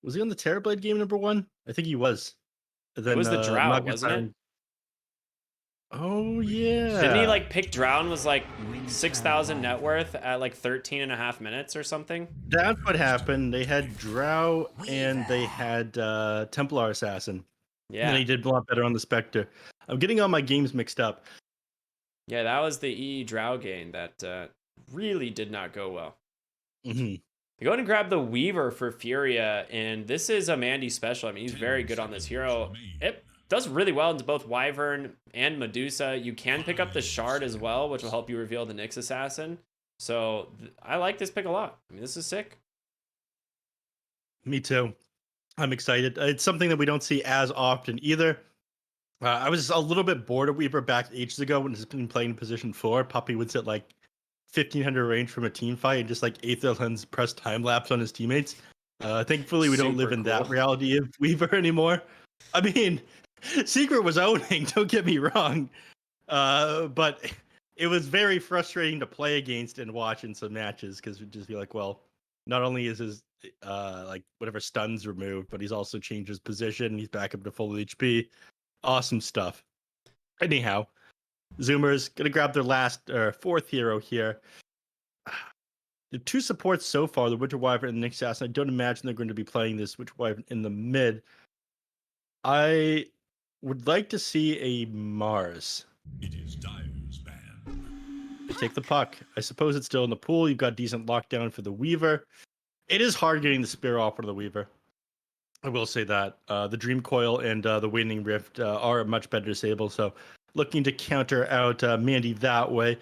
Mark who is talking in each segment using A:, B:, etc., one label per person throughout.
A: Was he on the Terrorblade game #1? I think he was. And
B: It
A: then
B: was the Drow, wasn't it?
A: Oh
B: Didn't he
A: yeah.
B: like pick Drow and was like 6,000 net worth at like 13.5 minutes or something?
A: That's what happened. They had Drow and they had Templar Assassin. And then
B: Yeah.
A: he did a lot better on the Spectre. I'm getting all my games mixed up.
B: Yeah, that was the Drow game that really did not go well.
A: Mm-hmm.
B: Go ahead and grab the Weaver for Furia, and this is a Mandy special. I mean, he's very good on this hero. It does really well into both Wyvern and Medusa. You can pick up the Shard as well, which will help you reveal the Nyx Assassin. So I like this pick a lot. I mean, this is sick.
A: Me too. I'm excited. It's something that we don't see as often either. I was a little bit bored of Weaver back ages ago when he's been playing position 4. Puppy would sit like 1500 range from a team fight and just like Aether Lens press time lapse on his teammates. Thankfully, we don't live
B: Super
A: in
B: cool.
A: that reality of Weaver anymore. I mean, Secret was owning, don't get me wrong. But it was very frustrating to play against and watch in some matches because we'd just be like, well, not only is his like whatever stuns removed, but he's also changed his position. He's back up to full HP. Awesome stuff. Anyhow, Zoomers gonna grab their last or fourth hero here. The two supports so far, the Winter Wyvern and the Nyx Assassin, I don't imagine they're going to be playing this Winter Wyvern in the mid. I would like to see a Mars.
C: It is Dire's ban.
A: They take the puck. I suppose it's still in the pool. You've got decent lockdown for the Weaver. It is hard getting the spear off of the Weaver. I will say that. The Dream Coil and the Waning Rift are much better disabled, so looking to counter out Mandy that way.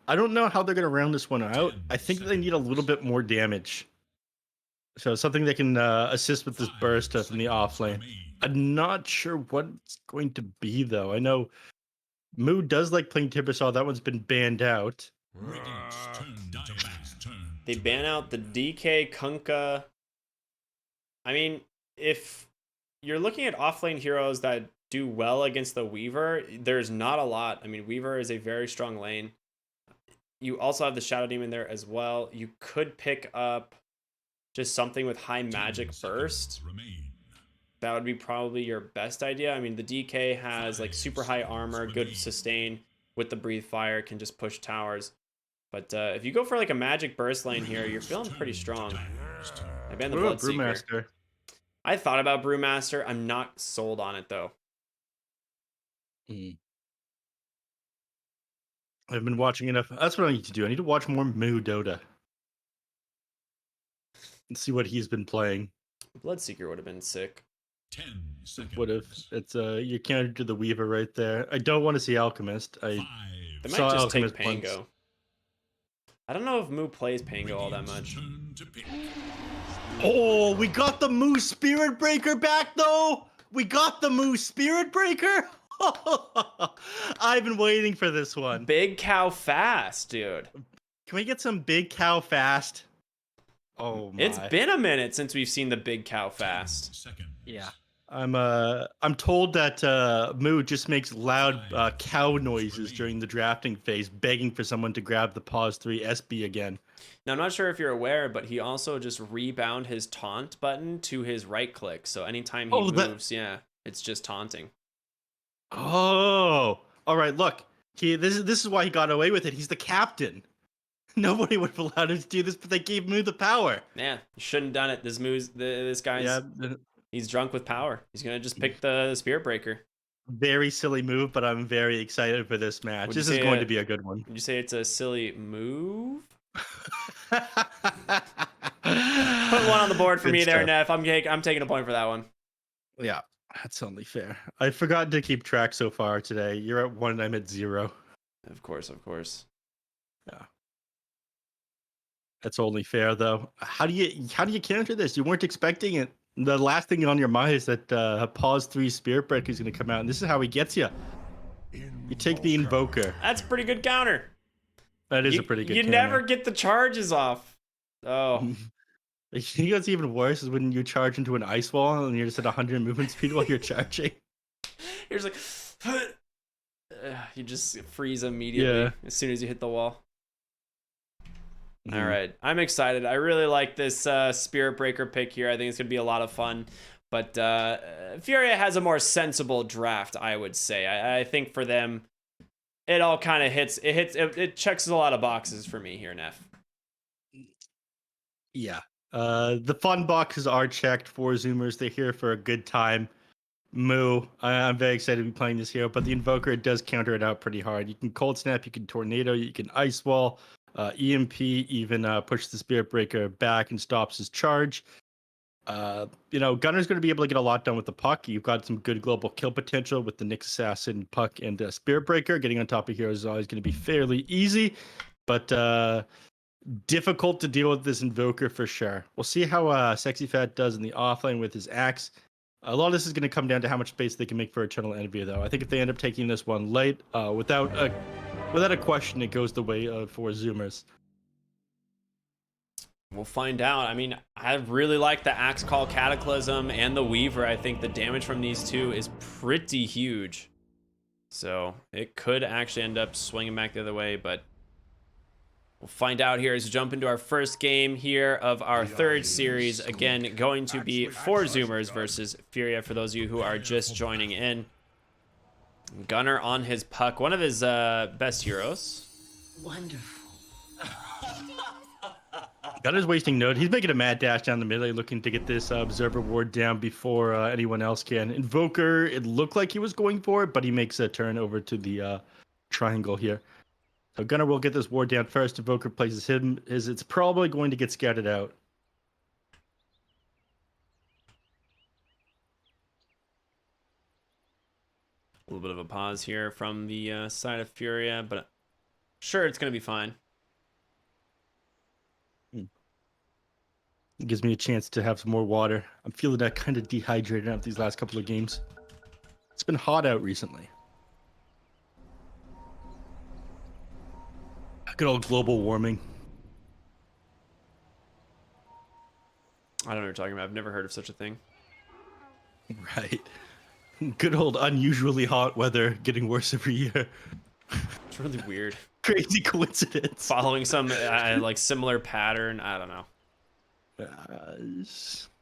A: I don't know how they're going to round this one out. I think they need a little bit more damage. So something that can assist with this burst from the offlane. I'm not sure what it's going to be, though. I know Moo does like playing Timbersaw. That one's been banned out.
B: They ban out the DK, Kunkka. I mean, if you're looking at offlane heroes that do well against the Weaver, there's not a lot. I mean, Weaver is a very strong lane. You also have the Shadow Demon there as well. You could pick up just something with high magic burst. That would be probably your best idea. I mean, the DK has like super high armor, good sustain with the Breathe Fire, can just push towers. But if you go for like a magic burst lane here, you're feeling pretty strong. I banned the Bloodseeker. I thought about Brewmaster. I'm not sold on it though.
A: I've been watching enough. That's what I need to do. I need to watch more Moo Dota and see what he's been playing.
B: Bloodseeker would have been sick.
C: 10 seconds.
A: Would have. It's you counter to the Weaver right there. I don't want to see Alchemist.
B: They might just
A: Alchemist
B: take Pango.
A: once.
B: I don't know if Moo plays Pango all that much.
A: Oh, we got the Moo Spirit Breaker back though. We got the Moo Spirit Breaker. I've been waiting for this one.
B: Big cow fast, dude.
A: Can we get some big cow fast? Oh my.
B: It's been a minute since we've seen the big cow fast.
A: Yeah. I'm told that Moo just makes loud cow noises during the drafting phase, begging for someone to grab the pause 3 SB again.
B: Now, I'm not sure if you're aware, but he also just rebound his taunt button to his right click. So anytime he moves, yeah, it's just taunting.
A: Oh, all right. Look, this is why he got away with it. He's the captain. Nobody would have allowed him to do this, but they gave Moo the power.
B: Yeah, you shouldn't have done it. This guy's he's drunk with power. He's gonna just pick the Spirit Breaker.
A: Very silly move, but I'm very excited for this match. This is going to be a good one.
B: Would you say it's a silly move? Put one on the board for me there, Neff. I'm taking a point for that one.
A: Yeah, that's only fair. I forgot to keep track so far today. You're at 1, I'm at 0.
B: Of course.
A: Yeah. That's only fair though. How do you counter this? You weren't expecting it. The last thing on your mind is that pause 3 Spirit Breaker is going to come out, and this is how he gets you. You take the Invoker.
B: That's a pretty good counter.
A: That is a pretty good counter.
B: You never get the charges off. Oh.
A: You think what's even worse is when you charge into an ice wall and you're just at 100 movement speed while you're charging.
B: You're just like... you just freeze immediately as soon as you hit the wall. All right, I'm excited. I really like this Spirit Breaker pick here. I think it's gonna be a lot of fun. But Furia has a more sensible draft, I would say. I think for them, it all kind of hits. It checks a lot of boxes for me here, Neff.
A: Yeah. The fun boxes are checked for Zoomers. They're here for a good time. Moo, I'm very excited to be playing this hero, but the Invoker, it does counter it out pretty hard. You can Cold Snap, you can Tornado, you can Ice Wall, EMP, even push the Spirit Breaker back and stops his charge. Gunner's going to be able to get a lot done with the puck. You've got some good global kill potential with the Nyx Assassin, puck, and Spirit Breaker. Getting on top of heroes is always going to be fairly easy, but difficult to deal with this Invoker for sure. We'll see how Sexy Fat does in the offlane with his axe. A lot of this is going to come down to how much space they can make for Eternal Envy, though. I think if they end up taking this one late, without a question, it goes the way of for Zoomers.
B: We'll find out. I mean, I really like the Axe Call Cataclysm and the Weaver. I think the damage from these two is pretty huge. So it could actually end up swinging back the other way, but we'll find out here as we jump into our first game here of our third series. Again, going to be 4 Zoomers versus Furia for those of you who are just joining in. Gunner on his puck, one of his best heroes.
D: Wonderful.
A: Gunner's wasting node. He's making a mad dash down the middle, looking to get this Observer Ward down before anyone else can. Invoker, it looked like he was going for it, but he makes a turn over to the triangle here. So Gunner will get this ward down first. Invoker places him. It's probably going to get scattered out.
B: A little bit of a pause here from the side of Furia, but sure, it's going to be fine.
A: It gives me a chance to have some more water. I'm feeling that kind of dehydrated out these last couple of games. It's been hot out recently. Good old global warming.
B: I don't know what you're talking about. I've never heard of such a thing.
A: Right. Good old unusually hot weather getting worse every year.
B: It's really weird.
A: Crazy coincidence.
B: Following some like similar pattern. I don't know.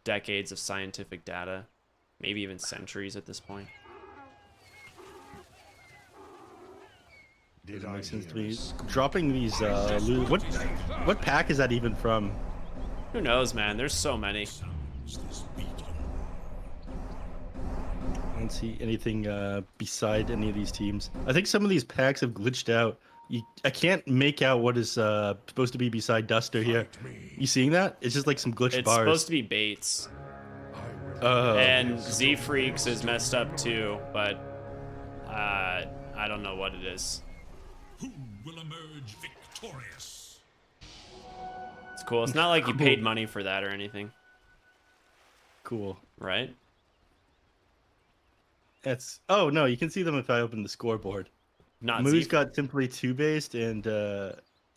B: Decades of scientific data. Maybe even centuries at this point.
A: Doesn't make sense to me. Dropping these what pack is that even from?
B: Who knows, man? There's so many.
A: I don't see anything beside any of these teams. I think some of these packs have glitched out. I can't make out what is supposed to be beside Duster here. You seeing that? It's just like some glitched
B: It's
A: bars.
B: supposed to be Bates. And Z Freaks is messed up too, but I don't know what it is.
C: Who will emerge victorious?
B: It's cool. It's not like you paid money for that or anything,
A: Cool.
B: right?
A: Oh no, you can see them if I open the scoreboard.
B: Not
A: Moo's
B: Z.
A: got simply 2 based and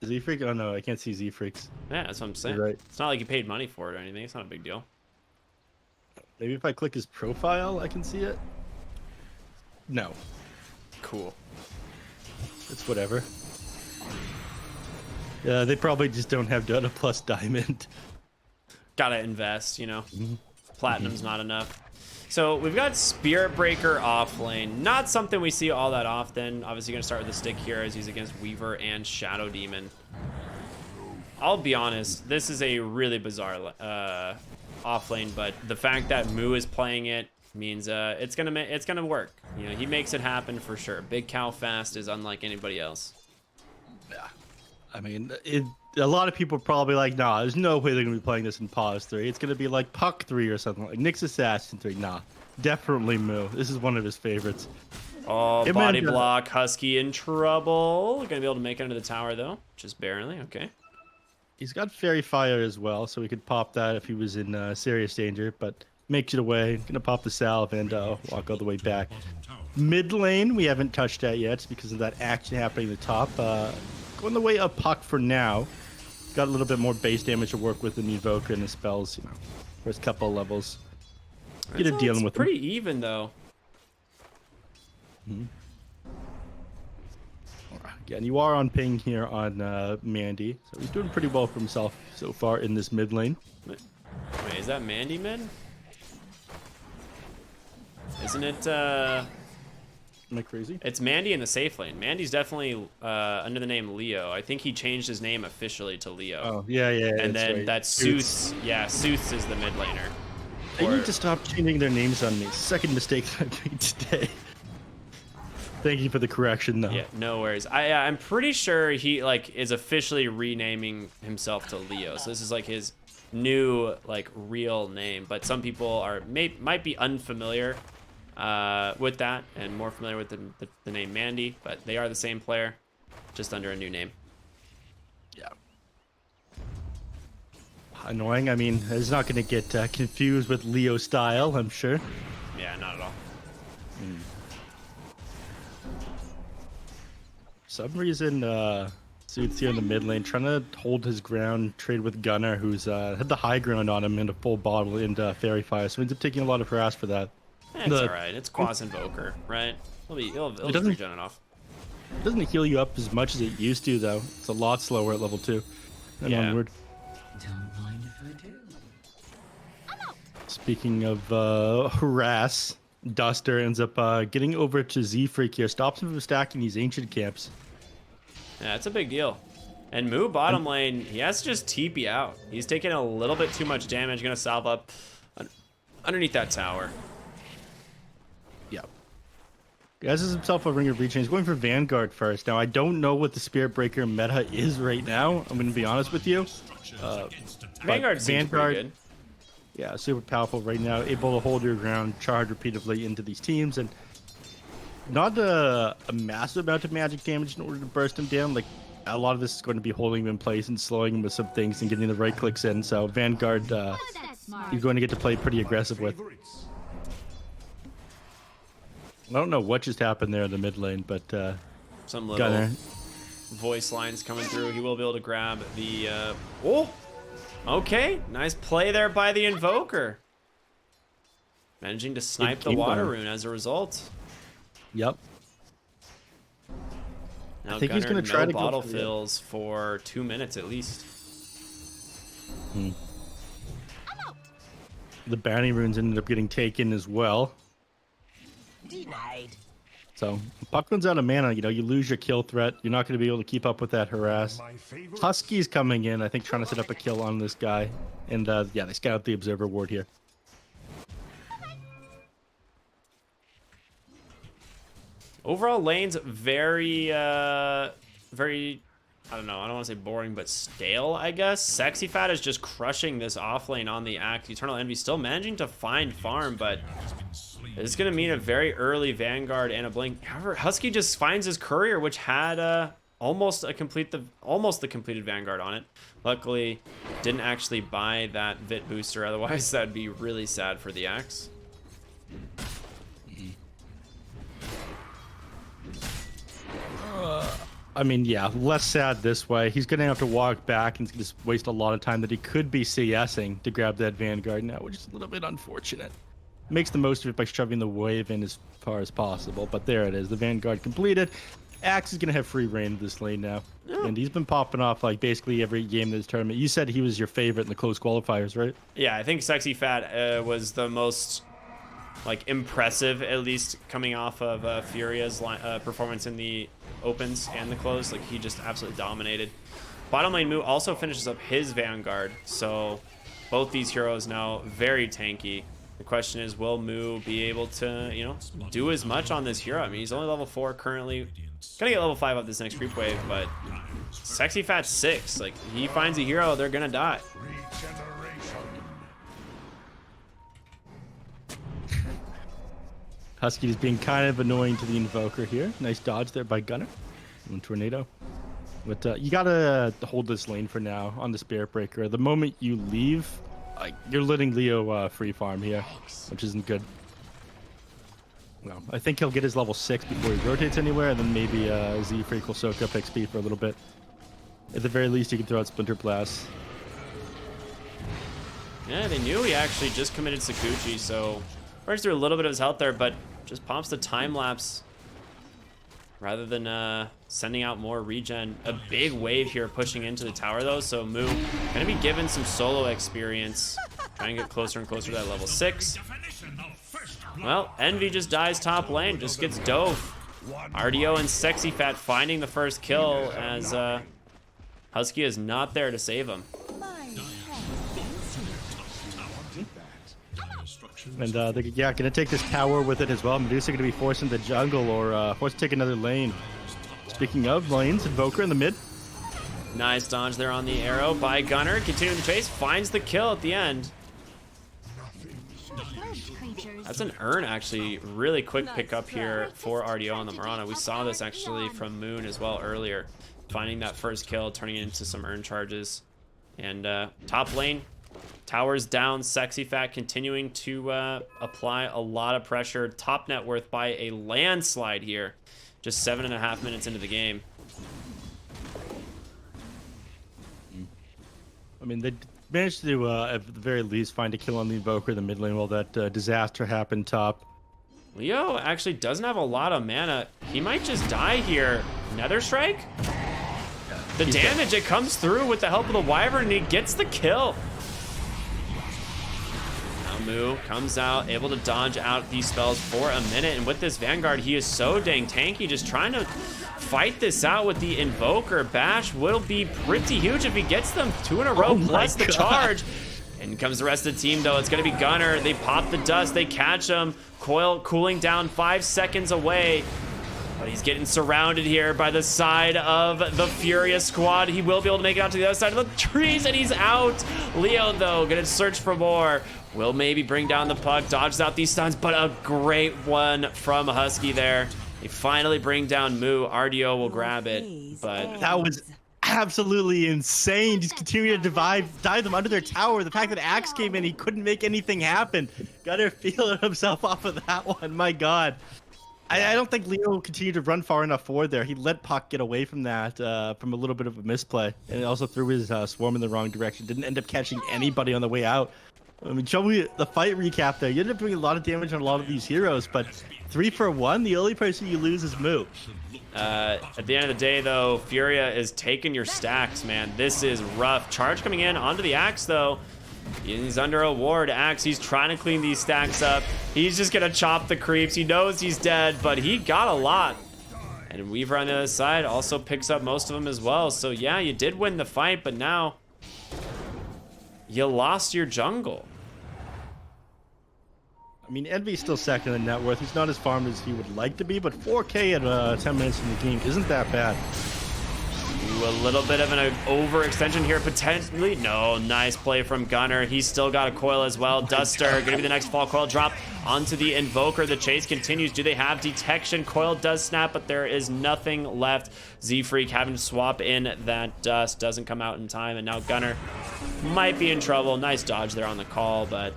A: Z Freak. Oh no, I can't see Z Freaks.
B: Yeah, that's what I'm saying.
A: You're right.
B: It's not like you paid money for it or anything. It's not a big deal.
A: Maybe if I click his profile, I can see it. No,
B: Cool.
A: it's whatever. Yeah, they probably just don't have Dota plus Diamond.
B: Gotta invest, you know. Platinum's not enough. So we've got Spirit Breaker off lane. Not something we see all that often. Obviously gonna start with the stick here as he's against Weaver and Shadow Demon. I'll be honest, this is a really bizarre off lane, but the fact that Moo is playing it means it's gonna work. You know, he makes it happen for sure. Big Cow Fast is unlike anybody else.
A: Yeah, I mean, a lot of people are probably like, nah, there's no way they're gonna be playing this in Pause 3. It's gonna be like Puck 3 or something, like Nyx Assassin 3. Nah, definitely Moo. This is one of his favorites.
B: Oh,
A: It
B: body
A: meant,
B: block. Husky in trouble. Gonna be able to make it under the tower though, just barely. Okay.
A: He's got Fairy Fire as well, so we could pop that if he was in serious danger, but makes it away. Gonna pop the salve and walk all the way back. Mid lane, we haven't touched that yet because of that action happening at the top. Going the way of Puck for now. Got a little bit more base damage to work with in the Evoker and the spells, you know, first couple of levels. Get it dealing with
B: pretty even though.
A: Again, you are on ping here on Mandy, so he's doing pretty well for himself so far in this mid lane.
B: Wait, is that Mandy mid? Isn't it?
A: Am I crazy?
B: It's Mandy in the safe lane. Mandy's definitely under the name Leo. I think he changed his name officially to Leo.
A: Oh, yeah.
B: And then
A: right.
B: that's Sooths. Yeah, Sooths is the mid laner.
A: They need to stop changing their names on me. Second mistake that I made today. Thank you for the correction, though.
B: Yeah, no worries. I'm pretty sure he like is officially renaming himself to Leo. So this is like his new like real name. But some people are might be unfamiliar with that and more familiar with the name Mandy. But they are the same player, just under a new name.
A: Yeah. Annoying. I mean, it's not going to get confused with Leo style, I'm sure.
B: Yeah, not at all.
A: For some reason, Suits here in the mid lane, trying to hold his ground, trade with Gunnar, who's had the high ground on him in a full bottle into Fairy Fire, so he ends up taking a lot of harass for that.
B: It's alright. It's Quas Invoker, right? He'll just regen it off.
A: It doesn't heal you up as much as it used to, though. It's a lot slower at level 2 and onward.
D: Don't mind if I do.
A: Speaking of harass, Duster ends up getting over to Z-Freak here, stops him from stacking these ancient camps.
B: Yeah, it's a big deal. And Moo bottom lane, he has to just TP out. He's taking a little bit too much damage, gonna salve up underneath that tower.
A: Yeah. Guys is himself a Ring of Reach, and he's going for Vanguard first. Now, I don't know what the Spirit Breaker meta is right now. I'm going to be honest with you.
B: Vanguard seems pretty good.
A: Yeah, super powerful right now, able to hold your ground, charge repeatedly into these teams, and not a massive amount of magic damage in order to burst him down. Like, a lot of this is going to be holding him in place and slowing him with some things and getting the right clicks in. So Vanguard, you're going to get to play pretty aggressive with. I don't know what just happened there in the mid lane, but
B: some little
A: Gunnar.
B: Voice lines coming through. He will be able to grab the oh, okay, nice play there by the Invoker, managing to snipe the water rune as a result.
A: Yep.
B: Now
A: I think
B: Gunnar,
A: he's going to try
B: no
A: to
B: bottle
A: go
B: fills for 2 minutes at least.
A: The bounty runes ended up getting taken as well.
D: Denied.
A: So Puck runs out of mana. You know, you lose your kill threat. You're not going to be able to keep up with that harass. Husky's coming in, I think, trying to set up a kill on this guy. And yeah, they scout the Observer Ward here.
B: Overall, lane's very, very, I don't know, I don't want to say boring, but stale, I guess. Sexy Fat is just crushing this off lane on the Axe. Eternal Envy still managing to find farm, but it's going to mean a very early Vanguard and a Blink. However, Husky just finds his Courier, which had almost the completed Vanguard on it. Luckily, didn't actually buy that Vit booster, otherwise that'd be really sad for the Axe.
A: I mean, yeah, less sad this way. He's going to have to walk back and just waste a lot of time that he could be CSing to grab that Vanguard now, which is a little bit unfortunate. Makes the most of it by shoving the wave in as far as possible, but there it is. The Vanguard completed. Axe is going to have free reign of this lane now. Yeah. And he's been popping off like basically every game of this tournament. You said he was your favorite in the close qualifiers, right?
B: Yeah, I think Sexy Fat was the most like impressive, at least coming off of Furia's performance in the opens and the close. Like, he just absolutely dominated. Bottom lane Moo also finishes up his Vanguard, so both these heroes now very tanky. The question is, will Moo be able to, you know, do as much on this hero? I mean, he's only level 4 currently. Gonna get level 5 up this next creep wave, but Sexy Fat's 6. Like, he finds a hero, they're gonna die.
A: Husky is being kind of annoying to the Invoker here. Nice dodge there by Gunnar. And Tornado. But you gotta hold this lane for now on the Spirit Breaker. The moment you leave, you're letting Leo free farm here, which isn't good. Well, I think he'll get his level 6 before he rotates anywhere, and then maybe Z-Freak will soak up XP for a little bit. At the very least, you can throw out Splinter Blast.
B: Yeah, they knew he actually just committed Sakuchi, so burns through a little bit of his health there, but just pops the time lapse. rather than sending out more regen. A big wave here pushing into the tower though, so Moo gonna be given some solo experience. Trying to get closer and closer to that level 6. Well, Envy just dies top lane, just gets dove. RDO and Sexy Fat finding the first kill as Husky is not there to save him.
A: And they're gonna take this tower with it as well. Medusa gonna be forced into jungle or forced to take another lane. Speaking of lanes, Invoker in the mid.
B: Nice dodge there on the arrow by Gunner. Continuing the chase, finds the kill at the end. That's an Urn, actually. Really quick pickup here for RDO on the Mirana. We saw this actually from Moon as well earlier. Finding that first kill, turning it into some Urn charges. And top lane, towers down. Sexy Fat continuing to apply a lot of pressure. Top net worth by a landslide here. Just 7.5 minutes into the game.
A: I mean, they managed to, at the very least, find a kill on the Invoker in the mid lane while that disaster happened top.
B: Leo actually doesn't have a lot of mana. He might just die here. Nether Strike? The damage, it comes through with the help of the Wyvern, and he gets the kill. Now Moo comes out, able to dodge out these spells for a minute, and with this Vanguard, he is so dang tanky, just trying to fight this out with the Invoker. Bash will be pretty huge if he gets them 2 in a row, plus the charge. In comes the rest of the team, though. It's going to be Gunner. They pop the dust. They catch him. Coil cooling down 5 seconds away. But he's getting surrounded here by the side of the Furia squad. He will be able to make it out to the other side of the trees, and he's out. Leo, though, going to search for more. Will maybe bring down the puck, dodges out these stuns, but a great one from Husky there. They finally bring down Moo. RDO will grab it, but
A: That was absolutely insane. Just continuing to dive them under their tower. The fact that Axe came in, he couldn't make anything happen. Gunner feeling himself off of that one. My God. I don't think Leo continued to run far enough forward there. He let Puck get away from that, from a little bit of a misplay. And also threw his swarm in the wrong direction. Didn't end up catching anybody on the way out. I mean, show me the fight recap there. You ended up doing a lot of damage on a lot of these heroes, but 3 for 1, the only person you lose is Moo.
B: At the end of the day, though, Furia is taking your stacks, man. This is rough. Charge coming in onto the Axe, though. He's under a ward. Axe, he's trying to clean these stacks up. He's just going to chop the creeps. He knows he's dead, but he got a lot. And Weaver on the other side also picks up most of them as well. So, yeah, you did win the fight, but now you lost your jungle.
A: I mean, Envy's still second in net worth. He's not as farmed as he would like to be, but 4K at 10 minutes in the game isn't that bad.
B: Ooh, a little bit of an overextension here, potentially. No, nice play from Gunner. He's still got a coil as well. Duster, going to be the next fall coil drop onto the Invoker. The chase continues. Do they have detection? Coil does snap, but there is nothing left. Z-Freak having to swap in that dust. Doesn't come out in time, and now Gunner might be in trouble. Nice dodge there on the call, but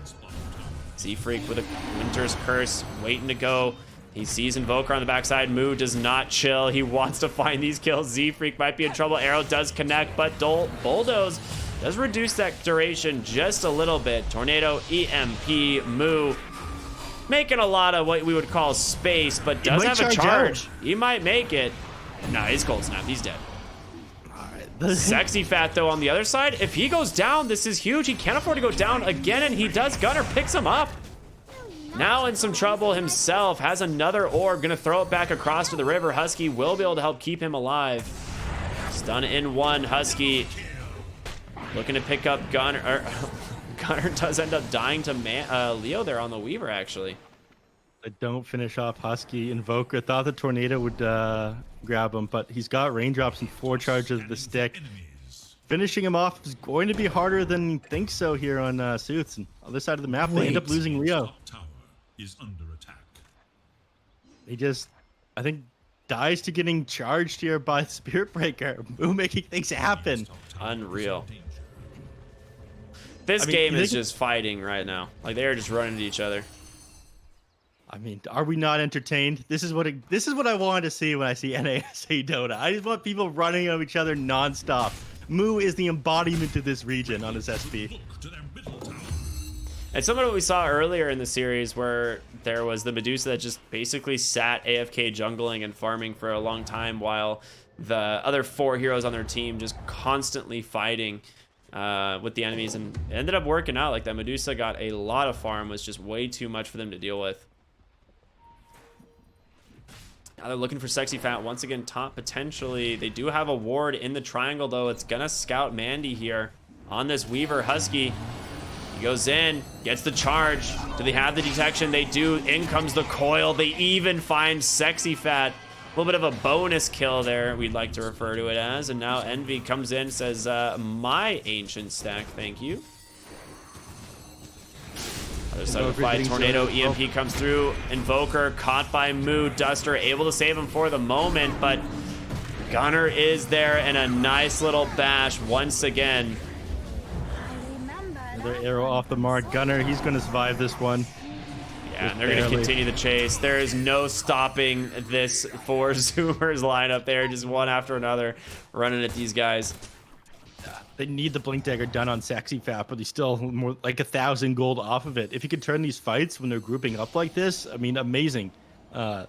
B: Z-Freak with a Winter's Curse waiting to go. He sees Invoker on the backside. Moo does not chill. He wants to find these kills. Z-Freak might be in trouble. Arrow does connect, but Bulldoze does reduce that duration just a little bit. Tornado, EMP, Moo making a lot of what we would call space, but does have a charge. He might make it. Nah, he's cold snap. He's dead. Sexy Fat, though, on the other side. If he goes down, this is huge. He can't afford to go down again, and he does. Gunner picks him up. Now in some trouble himself, has another orb, gonna throw it back across to the river. Husky will be able to help keep him alive. Stun in 1, Husky looking to pick up Gunner. Gunner does end up dying to Leo there on the Weaver, actually.
A: They don't finish off Husky. Invoker thought the Tornado would grab him, but he's got raindrops and 4 charges of the stick. Finishing him off is going to be harder than you think so here on Sooths. And on this side of the map, they end up losing Leo.
C: Is under attack.
A: He just, I think, dies to getting charged here by Spirit Breaker. Moo making things happen.
B: Unreal. This game is just fighting right now. Like, they're just running at each other.
A: I mean, are we not entertained? This is what I wanted to see when I see NASA Dota. I just want people running at each other nonstop. Moo is the embodiment of this region on his SP.
B: It's similar to what we saw earlier in the series where there was the Medusa that just basically sat AFK jungling and farming for a long time while the other 4 heroes on their team just constantly fighting with the enemies, and it ended up working out. Like that Medusa got a lot of farm, was just way too much for them to deal with. Now they're looking for Sexy Fat once again top potentially. They do have a ward in the triangle though. It's gonna scout Mandy here on this Weaver Husky. He goes in, gets the charge. Do they have the detection? They do. In comes the coil. They even find Sexy Fat. A little bit of a bonus kill there, we'd like to refer to it as. And now Envy comes in, says, my ancient stack, thank you. Other side of the fight, Tornado, EMP comes through. Invoker caught by Moo. Duster able to save him for the moment, but Gunner is there, and a nice little bash once again.
A: Another arrow off the mark. Gunner, he's going to survive this one.
B: Yeah, and they're going to continue the chase. There is no stopping this 4 Zoomers lineup there, just one after another, running at these guys.
A: They need the Blink Dagger done on Sexy Fat, but he's still more like 1,000 gold off of it. If you could turn these fights when they're grouping up like this, I mean, amazing. But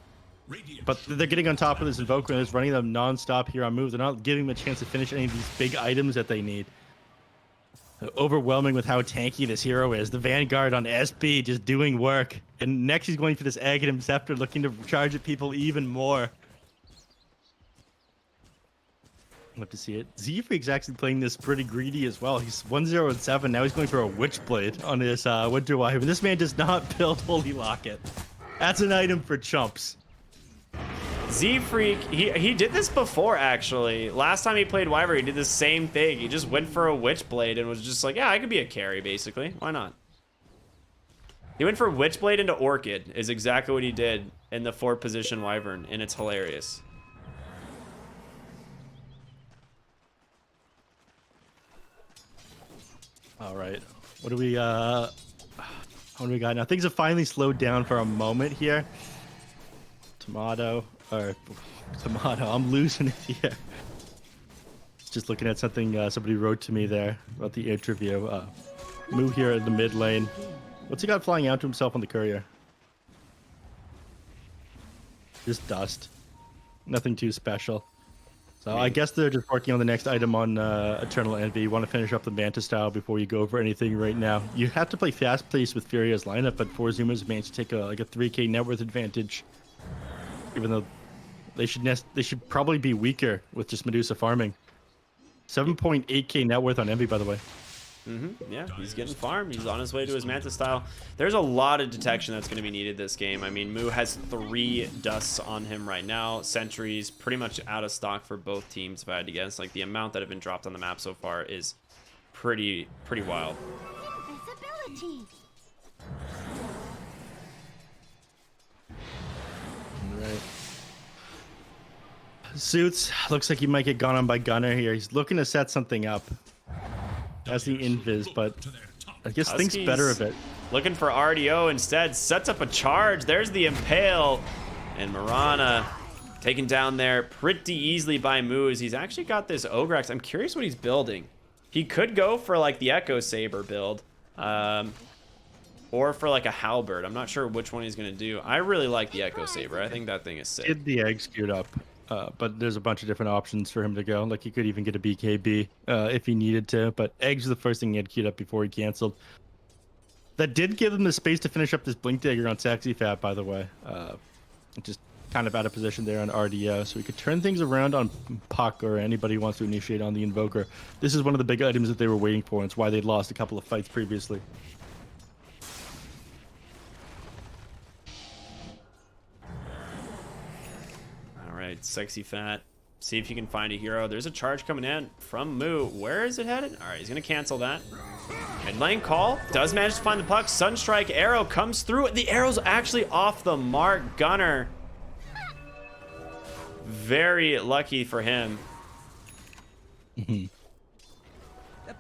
A: they're getting on top of this Invoker and it's running them non-stop here on move. They're not giving them a chance to finish any of these big items that they need. Overwhelming with how tanky this hero is. The Vanguard on SB just doing work. And next he's going for this Aghanim Scepter, looking to charge at people even more. Love to see it. Z-Freak's actually playing this pretty greedy as well. He's 1-0-7. Now he's going for a Witchblade on his Winter Wyvern. This man does not build Holy Locket. That's an item for chumps.
B: Z-Freak, he did this before, actually. Last time he played Wyvern, he did the same thing. He just went for a Witchblade and was just like, yeah, I could be a carry, basically. Why not? He went for Witchblade into Orchid, is exactly what he did in the 4th position Wyvern, and it's hilarious.
A: All right. What do we got now? Things have finally slowed down for a moment here. Tomato, I'm losing it here. Just looking at something somebody wrote to me there about the interview. Move here in the mid lane. What's he got flying out to himself on the courier? Just dust. Nothing too special. So I guess they're just working on the next item on Eternal Envy. You want to finish up the Manta style before you go for anything right now. You have to play fast pace with Furia's lineup, but 4 Zoomers managed to take a 3k net worth advantage. Even though they should probably be weaker with just Medusa farming. 7.8k net worth on Envy, by the way.
B: Yeah, he's getting farmed. He's on his way to his Manta style. There's a lot of detection that's going to be needed this game. I mean, Moo has 3 dusts on him right now. Sentries pretty much out of stock for both teams, if I had to guess. Like, the amount that have been dropped on the map so far is pretty wild.
E: Invisibility.
A: Right. Suits looks like he might get gone on by Gunner here. He's looking to set something up. That's the invis, but I guess
B: Husky's
A: thinks better of it.
B: Looking for RDO instead. Sets up a charge. There's the Impale. And Mirana taken down there pretty easily by Moose. He's actually got this Ogrex. I'm curious what he's building. He could go for like the Echo Saber build. Or for like a Halberd. I'm not sure which one he's going to do. I really like the Echo Saber. I think that thing is sick.
A: Get the eggs queued up. But there's a bunch of different options for him to go. Like, he could even get a BKB if he needed to. But eggs was the first thing he had queued up before he canceled. That did give him the space to finish up this Blink Dagger on Sexy Fat, by the way. Just kind of out of position there on RDO. So he could turn things around on Puck or anybody who wants to initiate on the Invoker. This is one of the big items that they were waiting for. And it's why they'd lost a couple of fights previously.
B: Sexy Fat. See if you can find a hero. There's a charge coming in from Moo. Where is it headed? All right, he's going to cancel that. Mid lane call. Does manage to find the puck. Sunstrike arrow comes through. The arrow's actually off the mark. Gunner. Very lucky for him.
E: The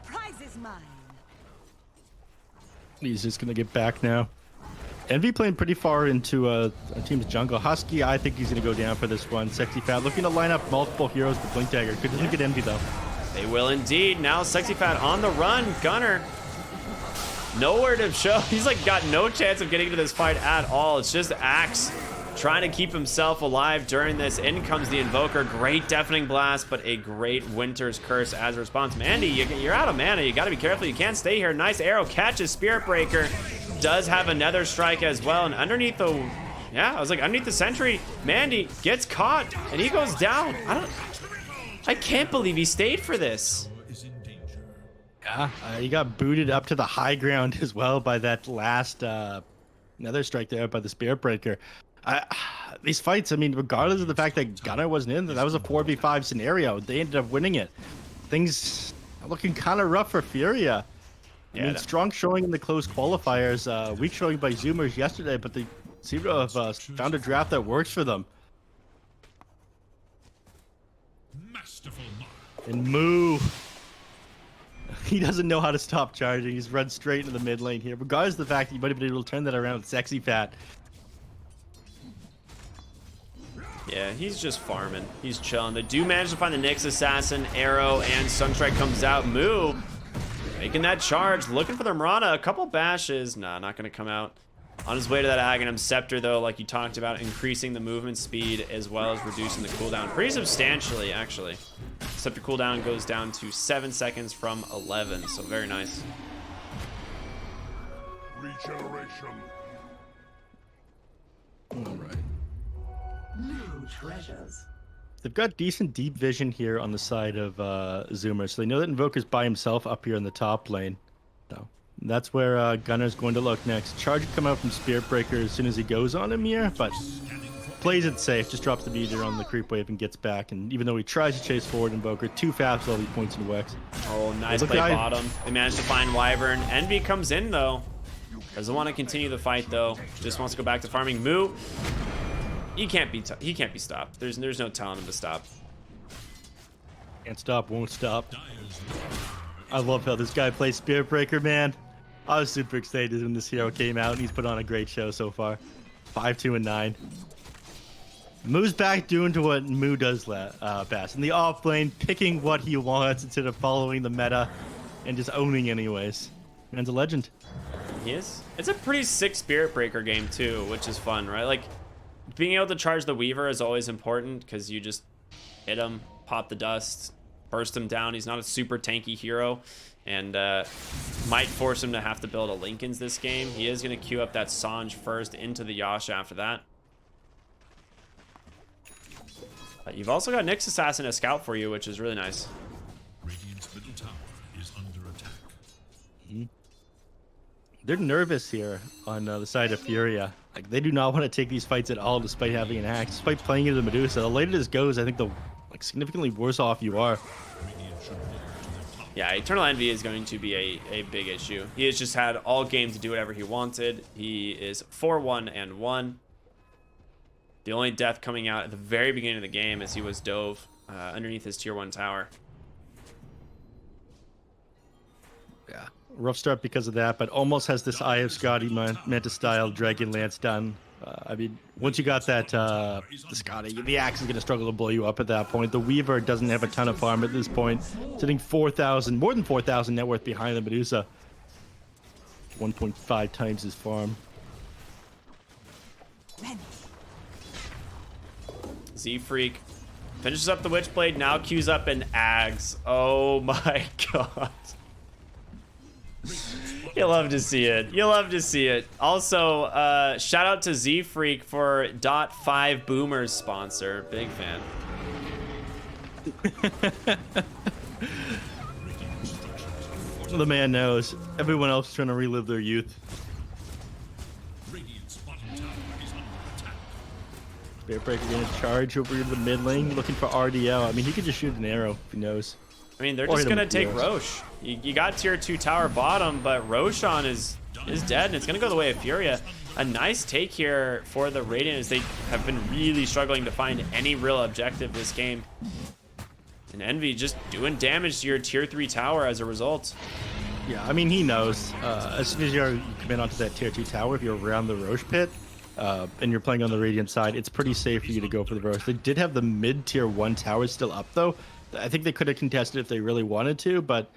E: prize is mine.
A: He's just going to get back now. Envy playing pretty far into a team's jungle. Husky, I think he's going to go down for this one. Sexy Fat looking to line up multiple heroes with Blink Dagger. Could look at Envy, though.
B: They will indeed. Now Sexy Fat on the run. Gunner nowhere to show. He's like got no chance of getting into this fight at all. It's just Axe trying to keep himself alive during this. In comes the Invoker. Great Deafening Blast, but a great Winter's Curse as a response. Mandy, you're out of mana. You got to be careful. You can't stay here. Nice arrow catches. Spirit Breaker does have another strike as well. And underneath the, yeah, I was like, underneath the sentry, Mandy gets caught and he goes down. I can't believe he stayed for this.
A: Yeah, he got booted up to the high ground as well by that last another strike there by the Spirit Breaker. These fights, I mean, regardless of the fact that Gunnar wasn't in there, that was a 4v5 scenario. They ended up winning it. Things are looking kind of rough for Furia. I mean, strong showing in the close qualifiers, weak showing by Zoomers yesterday, but they seem to have found a draft that works for them.
C: Masterful mark.
A: And Moo, he doesn't know how to stop charging. He's run straight into the mid lane here, regardless of the fact that you might have been able to turn that around with Sexy Fat.
B: Yeah, he's just farming. He's chilling. They do manage to find the Nyx Assassin, arrow, and Sunstrike comes out. Moo making that charge, looking for the Mirana. A couple bashes. Nah, not going to come out. On his way to that Aghanim Scepter, though, like you talked about, increasing the movement speed as well as reducing the cooldown pretty substantially, actually. Scepter cooldown goes down to 7 seconds from 11, so very nice.
C: Regeneration.
A: All right.
D: New treasures.
A: They've got decent deep vision here on the side of Zoomer, so they know that Invoker's by himself up here in the top lane. So that's where Gunnar's going to look next. Charge come out from Spirit Breaker as soon as he goes on him here, but plays it safe, just drops the meter on the creep wave and gets back. And even though he tries to chase forward, Invoker, 2 faps while he points into Wex.
B: Oh, nice play bottom. They managed to find Wyvern. Envy comes in, though. Doesn't want to continue the fight, though. Just wants to go back to farming. Moo. He can't be stopped. There's no telling him to stop.
A: Can't stop, won't stop. I love how this guy plays Spirit Breaker, man. I was super excited when this hero came out, and he's put on a great show so far. 5-2 and 9. Moo's back doing to what Moo does best. In the off lane, picking what he wants instead of following the meta and just owning anyways. Man's a legend.
B: He is. It's a pretty sick Spirit Breaker game, too, which is fun, right? Like, being able to charge the Weaver is always important because you just hit him, pop the dust, burst him down. He's not a super tanky hero and might force him to have to build a Linken's this game. He is going to queue up that Sange first into the Yasha after that. But you've also got Nyx Assassin as scout for you, which is really nice.
C: Radiant's middle tower is under attack.
A: They're nervous here on the side of Furia. Like, they do not want to take these fights at all despite having an axe, despite playing into the Medusa. The later this goes, I think the significantly worse off you are.
B: Yeah, Eternal Envy is going to be a big issue. He has just had all game to do whatever he wanted. He is 4-1-1. The only death coming out at the very beginning of the game as he was dove underneath his tier 1 tower.
A: Yeah, rough start because of that, but almost has this Eye of Scotty Manta style Dragon Lance done. I mean, once you got that the Scotty, the axe is going to struggle to blow you up at that point. The Weaver doesn't have a ton of farm at this point, sitting 4,000, more than 4,000 net worth behind the Medusa. 1.5 times his farm.
B: Z-Freak finishes up the Witchblade, now queues up an Ags. Oh my god. You love to see it. You love to see it. Also, shout out to Z-Freak for .5 Boomers sponsor. Big fan.
A: The man knows. Everyone else is trying to relive their youth.
C: Radiant's bottom tower is under attack.
A: Spirit Breaker going to charge over to the mid lane, looking for RDL. I mean, he could just shoot an arrow if he knows.
B: I mean, they're
A: Or
B: just
A: hit him
B: going to
A: with
B: take
A: heroes.
B: Roche. You got tier 2 tower bottom, but Roshan is dead, and it's going to go the way of Furia. A nice take here for the Radiant as they have been really struggling to find any real objective this game. And Envy just doing damage to your tier 3 tower as a result.
A: Yeah, I mean, he knows. As soon as you come in onto that tier 2 tower, if you're around the Roche pit, and you're playing on the Radiant side, it's pretty safe for you to go for the Roche. They did have the mid tier 1 towers still up, though. I think they could have contested if they really wanted to, but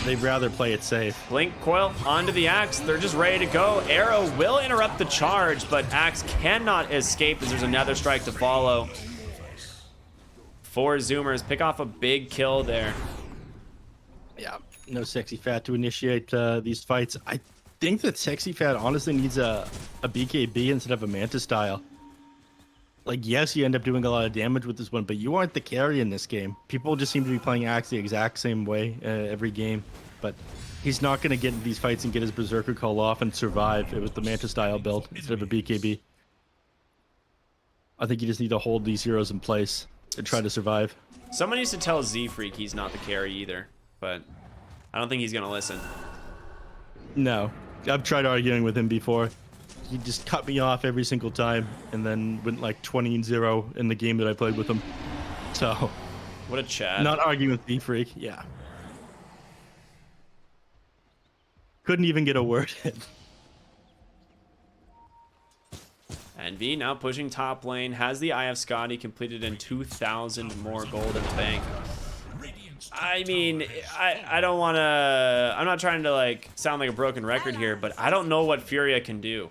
A: They'd rather play it safe.
B: Blink coil onto the axe. They're just ready to go. Arrow will interrupt the charge, but axe cannot escape as there's another strike to follow. 4 zoomers pick off a big kill there.
A: Yeah, no Sexy Fat to initiate these fights. I think that Sexy Fat honestly needs a BKB instead of a Manta style. Like, yes, you end up doing a lot of damage with this one, but you aren't the carry in this game. People just seem to be playing Axe the exact same way every game, but he's not going to get into these fights and get his Berserker call off and survive with the Manta style build instead of a BKB. I think you just need to hold these heroes in place and try to survive.
B: Someone needs to tell Z-Freak he's not the carry either, but I don't think he's going to listen.
A: No, I've tried arguing with him before. He just cut me off every single time and then went like 20-0 in the game that I played with him. So,
B: what a chat.
A: Not arguing with Z-Freak, yeah. Couldn't even get a word in.
B: Envy now pushing top lane, has the Eye of Scotty completed in 2,000 more gold in the bank. I mean, I don't want to... I'm not trying to like sound like a broken record here, but I don't know what Furia can do.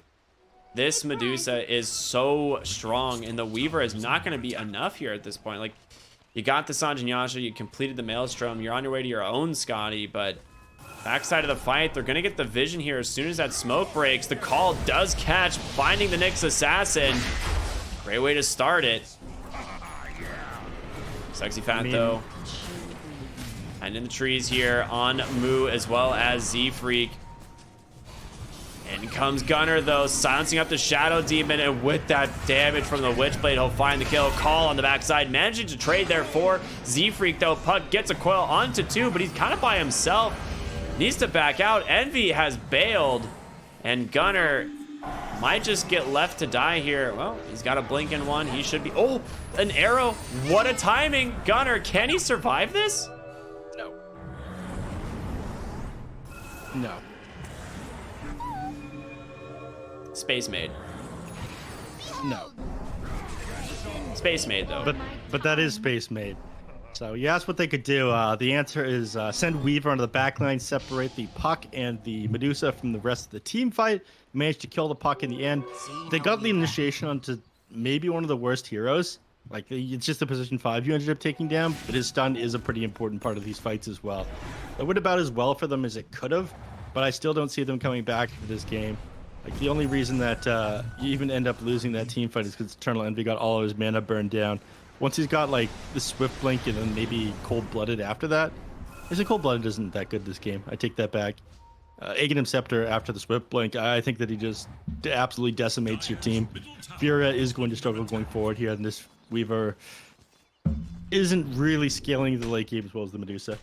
B: This Medusa is so strong, and the Weaver is not going to be enough here at this point. Like, you got the Sanjin Yasha, you completed the Maelstrom, you're on your way to your own Scotty, but backside of the fight, they're going to get the vision here as soon as that smoke breaks. The call does catch, finding the Nyx Assassin. Great way to start it. Sexy Fat, though. And in the trees here on Moo as well as Z-Freak. In comes Gunner, though, silencing up the Shadow Demon, and with that damage from the Witchblade, he'll find the kill. Call on the backside, managing to trade there for Z-Freak, though. Puck gets a coil onto 2, but he's kind of by himself. Needs to back out. Envy has bailed, and Gunner might just get left to die here. Well, he's got a blink in one. He should be... Oh, an arrow. What a timing. Gunner, can he survive this?
A: No. No.
B: Space Maid.
A: No.
B: Space Maid, though.
A: But that is Space Maid. So you asked what they could do. The answer is send Weaver onto the backline, separate the Puck and the Medusa from the rest of the team fight. Managed to kill the Puck in the end. They got the initiation onto maybe one of the worst heroes. Like, it's just a position 5 you ended up taking down, but his stun is a pretty important part of these fights as well. It went about as well for them as it could have, but I still don't see them coming back for this game. Like, the only reason that you even end up losing that team fight is because Eternal Envy got all of his mana burned down. Once he's got, like, the Swift Blink and then maybe Cold-Blooded after that. Actually, Cold-Blooded isn't that good this game. I take that back. Aghanim Scepter after the Swift Blink, I think that he just absolutely decimates your team. Furia is going to struggle going forward here, and this Weaver isn't really scaling the late game as well as the Medusa.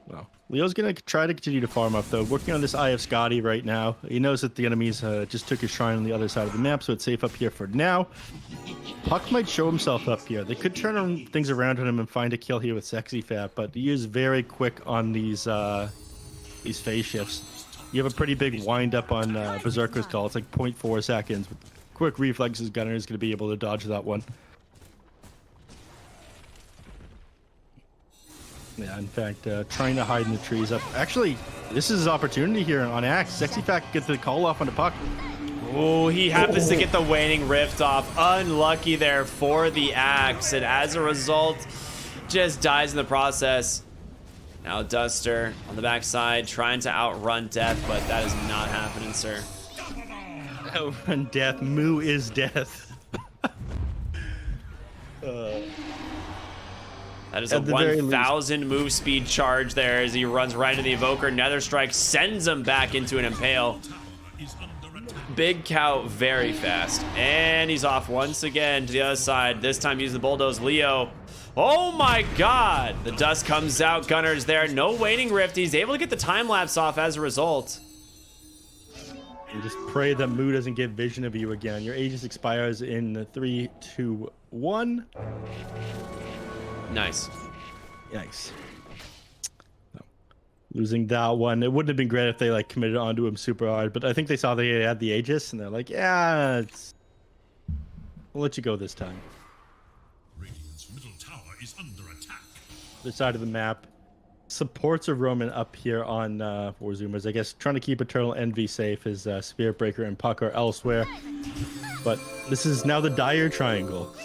A: Well, Leo's going to try to continue to farm up, though. Working on this Eye of Scotty right now. He knows that the enemies just took his shrine on the other side of the map, so it's safe up here for now. Puck might show himself up here. They could turn things around on him and find a kill here with Sexy Fat, but he is very quick on these phase shifts. You have a pretty big wind up on Berserker's Call. It's like 0.4 seconds. With quick reflexes, Gunner is going to be able to dodge that one. Yeah, in fact, trying to hide in the trees up. Actually, this is his opportunity here on Axe. Sexy Fat gets the call off on the Puck.
B: Oh, he happens to get the Waning Rift off. Unlucky there for the Axe, and as a result, just dies in the process. Now Duster on the backside trying to outrun Death, but that is not happening, sir.
A: Outrun Death. Moo is Death.
B: That is a 1,000 move speed charge there as he runs right into the Evoker. Nether Strike sends him back into an Impale. Big Cow very fast. And he's off once again to the other side. This time use the Bulldoze Leo. Oh my god! The dust comes out. Gunner's there. No Waning Rift. He's able to get the time lapse off as a result.
A: And just pray that Moo doesn't get vision of you again. Your Aegis expires in 3, 2, 1.
B: Nice.
A: Yikes. Losing that one. It wouldn't have been great if they like committed onto him super hard, but I think they saw they had the Aegis and they're like, yeah, we'll let you go this time. the side of the map. Supports of Roman up here on for Zoomers. I guess trying to keep Eternal Envy safe is Spirit Breaker and Puck are elsewhere. But this is now the dire triangle.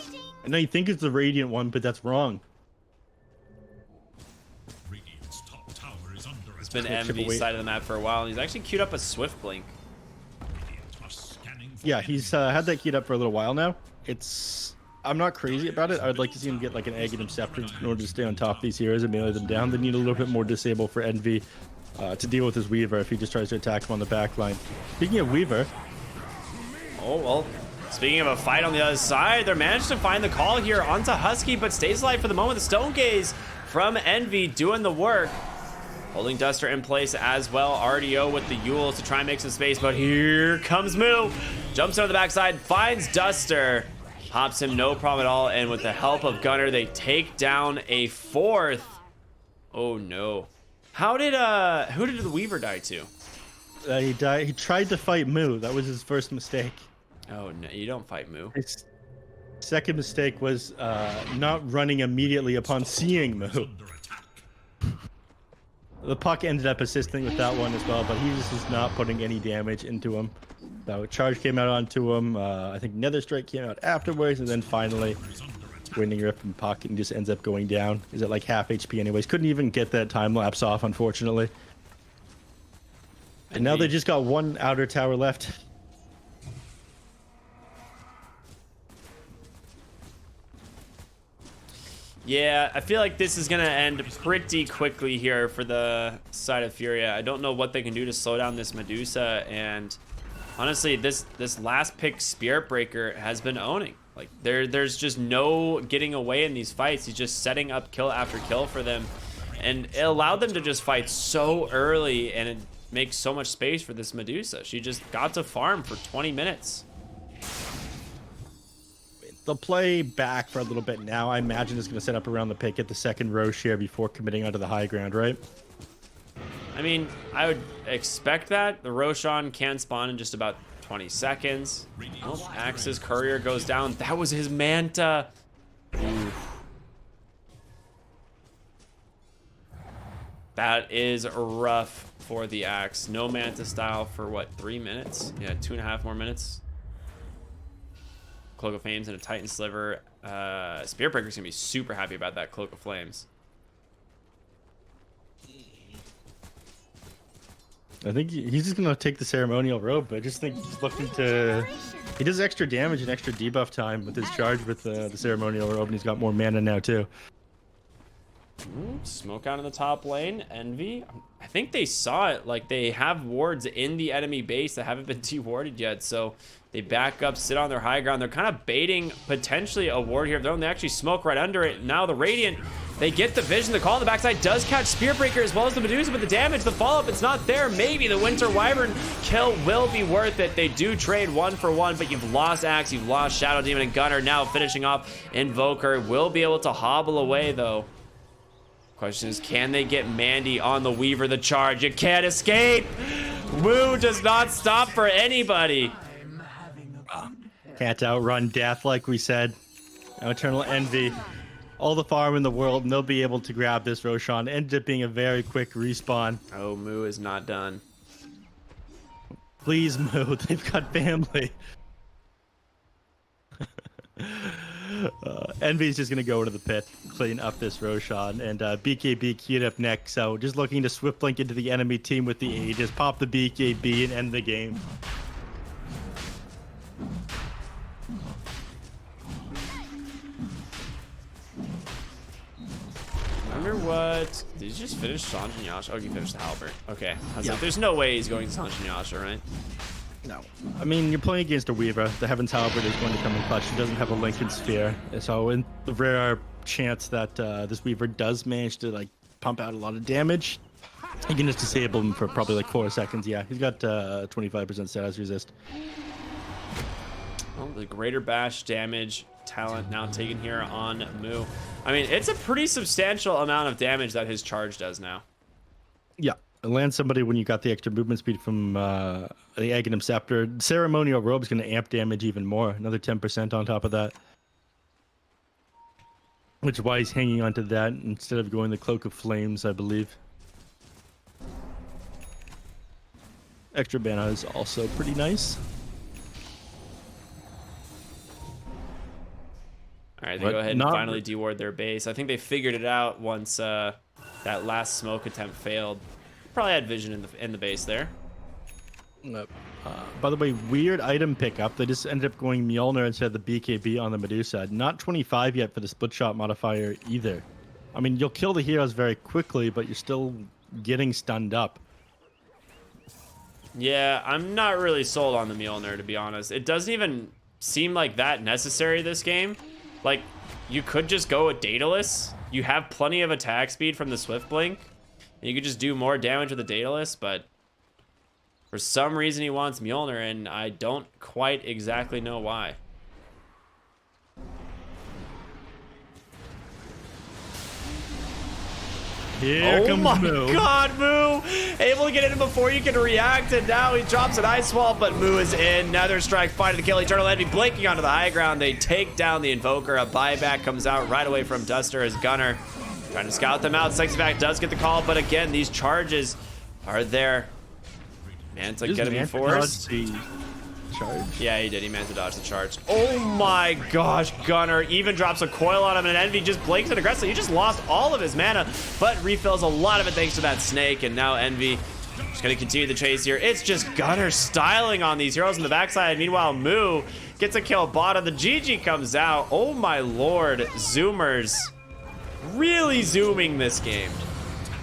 A: I know you think it's the Radiant one, but that's wrong.
C: Radiant's top tower is under
B: It's
C: attack.
B: been Envy's side of the map for a while, and he's actually queued up a Swift Blink.
C: Radiant are scanning for
A: Yeah, he's had that keyed up for a little while now. I'm not crazy about it. I would like to see him get like an Aghanim Scepter in order to stay on top of these heroes and melee them down. They need a little bit more disable for Envy to deal with his Weaver if he just tries to attack him on the back line. Speaking of Weaver,
B: Oh, well, speaking of a fight on the other side, they're managed to find the call here onto Husky, but stays alive for the moment. The Stone Gaze from Envy doing the work. Holding Duster in place as well. RDO with the Yule to try and make some space, but here comes Moo. Jumps over the backside, finds Duster. Pops him, no problem at all, and with the help of Gunner, they take down a fourth. Oh no. Who did the Weaver die to?
A: he died. He tried to fight Moo. That was his first mistake.
B: Oh no, you don't fight Moo.
A: His second mistake was not running immediately upon seeing Moo.
C: under attack.
A: The Puck ended up assisting with that one as well, but he just is not putting any damage into him. So Charge came out onto him. I think Nether Strike came out afterwards, and then finally Winding Rip and Puck and just ends up going down. Is at like half HP anyways. Couldn't even get that time lapse off, unfortunately. And now they just got one outer tower left.
B: Yeah, I feel like this is going to end pretty quickly here for the side of Furia. I don't know what they can do to slow down this Medusa, and honestly, this last pick Spirit Breaker has been owning. Like there's just no getting away in these fights. He's just setting up kill after kill for them, and it allowed them to just fight so early, and it makes so much space for this Medusa. She just got to farm for 20 minutes.
A: They'll play back for a little bit now. I imagine it's going to set up around the pick at the second Roche here before committing onto the high ground, right?
B: I mean, I would expect that. The Roshan can spawn in just about 20 seconds. Oh, Axe's courier goes down. That was his Manta. Oof. That is rough for the Axe. No Manta style for what, 3 minutes? Yeah, 2.5 more minutes. Cloak of Flames and a Titan Sliver. Spirit Breaker's gonna be super happy about that Cloak of Flames.
A: I think he's just gonna take the ceremonial robe. I just think he's looking to. He does extra damage and extra debuff time with his charge with the ceremonial robe, and he's got more mana now too.
B: Smoke out in the top lane. Envy. I think they saw it. Like they have wards in the enemy base that haven't been dewarded yet, so they back up, sit on their high ground. They're kind of baiting potentially a ward here of their own. They actually smoke right under it. Now the Radiant, they get the vision. The call on the backside does catch Spear Breaker as well as the Medusa, but the damage, the follow-up, it's not there. Maybe the Winter Wyvern kill will be worth it. They do trade 1 for 1, but you've lost Axe, you've lost Shadow Demon, and Gunner now finishing off Invoker. Will be able to hobble away though. Question is, can they get Mandy on the Weaver, the charge? You can't escape. Woo does not stop for anybody.
A: Can't outrun death, like we said. Now Eternal Envy, all the farm in the world, and they'll be able to grab this Roshan. Ended up being a very quick respawn.
B: Oh, Moo is not done.
A: Please, Moo, they've got family. Envy's just gonna go to the pit, clean up this Roshan, and BKB queued up next. So just looking to swift blink into the enemy team with the Aegis, pop the BKB and end the game.
B: I wonder what... Did he just finish Sanj and Yasha? Oh, he finished the Halberd. Okay. I was like, there's no way he's going to Sanj and Yasha, right?
A: No. I mean, you're playing against a Weaver. The Heaven's Halberd is going to come in clutch. He doesn't have a Lincoln Sphere. So in the rare chance that this Weaver does manage to like pump out a lot of damage, you can just disable him for probably like 4 seconds. Yeah, he's got 25% status resist.
B: Well, the Greater Bash damage talent now taken here on Moo. I mean, it's a pretty substantial amount of damage that his charge does now.
A: Yeah. Land somebody when you got the extra movement speed from the Aghanim Scepter. Ceremonial Robe's going to amp damage even more. Another 10% on top of that. which is why he's hanging onto that instead of going the Cloak of Flames, I believe. Extra mana is also pretty nice.
B: All right, they
A: But
B: go ahead and
A: not
B: finally deward their base. I think they figured it out once that last smoke attempt failed. Probably had vision in the base there.
A: By the way, weird item pickup. They just ended up going Mjolnir instead of the BKB on the Medusa. Not 25 yet for the split shot modifier either. I mean, you'll kill the heroes very quickly, but you're still getting stunned up.
B: Yeah, I'm not really sold on the Mjolnir, to be honest. It doesn't even seem like that necessary this game. Like, you could just go with Daedalus. You have plenty of attack speed from the Swift Blink. And you could just do more damage with the Daedalus, but for some reason he wants Mjolnir, and I don't quite exactly know why.
A: Here comes
B: my
A: Moo.
B: God, Moo! Able to get in before you can react, and now he drops an Ice Wall, but Moo is in. Nether Strike, fight to the kill. Eternal Envy blinking onto the high ground. They take down the Invoker. A buyback comes out right away from Duster as Gunner trying to scout them out. Sexy Back does get the call, but again, these charges are there. Manta get him forced.
A: Charge.
B: Yeah, he did. He managed to dodge the charge. Oh my gosh, Gunner even drops a coil on him, and Envy just blinks it aggressively. He just lost all of his mana, but refills a lot of it thanks to that snake, and now Envy just going to continue the chase here. It's just Gunner styling on these heroes on the backside. Meanwhile, Moo gets a kill bottom. The GG comes out. Oh my lord, Zoomers really zooming this game.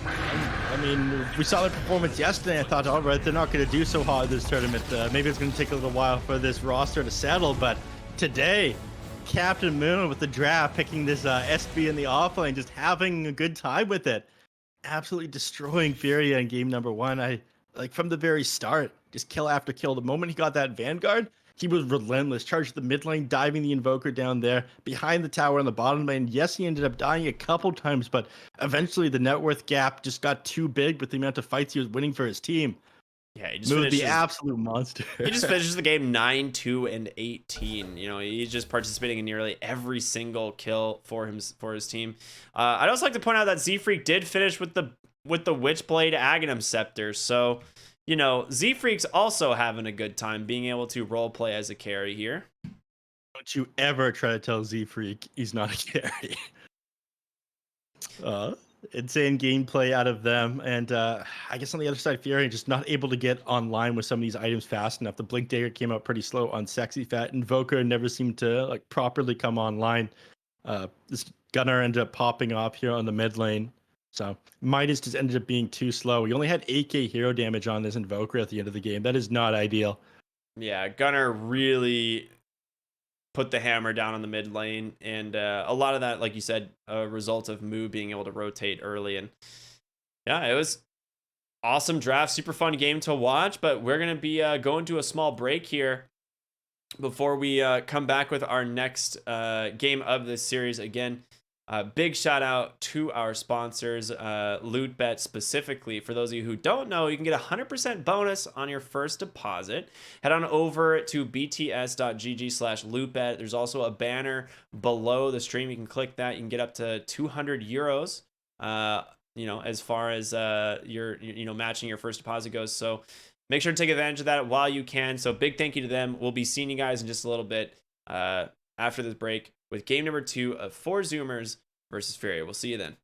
A: I mean, we saw their performance yesterday. I thought, all right, they're not going to do so hard this tournament. Maybe it's going to take a little while for this roster to settle. But today, Captain Moon with the draft, picking this SB in the offlane, just having a good time with it. Absolutely destroying Furia in game number 1. I like from the very start, just kill after kill. The moment he got that Vanguard, he was relentless. Charged the mid lane, diving the Invoker down there, behind the tower on the bottom lane. Yes, he ended up dying a couple times, but eventually the net worth gap just got too big with the amount of fights he was winning for his team.
B: Yeah, he just
A: Moved
B: finishes,
A: the absolute monster.
B: He just finishes the game 9-2-18. You know, he's just participating in nearly every single kill for his team. I'd also like to point out that Z-Freak did finish with the Witchblade Aghanim Scepter. So, you know, Z-Freak's also having a good time being able to roleplay as a carry here.
A: Don't you ever try to tell Z-Freak he's not a carry. Insane gameplay out of them. And I guess on the other side, Fury just not able to get online with some of these items fast enough. The Blink Dagger came out pretty slow on Sexy Fat. Invoker never seemed to like properly come online. This Gunner ended up popping off here on the mid lane. So Midas just ended up being too slow. He only had 8k hero damage on this Invoker at the end of the game. That is not ideal.
B: Yeah, Gunner really put the hammer down on the mid lane, and a lot of that, like you said, a result of Moo being able to rotate early. And yeah, it was awesome draft, super fun game to watch. But we're gonna be going to a small break here before we come back with our next game of this series. Again, big shout out to our sponsors, LootBet specifically. For those of you who don't know, you can get 100% bonus on your first deposit. Head on over to bts.gg/LootBet. There's also a banner below the stream. You can click that. You can get up to 200 euros. You know, as far as your matching your first deposit goes. So make sure to take advantage of that while you can. So big thank you to them. We'll be seeing you guys in just a little bit after this break with game number 2 of 4 Zoomers versus Furia. We'll see you then.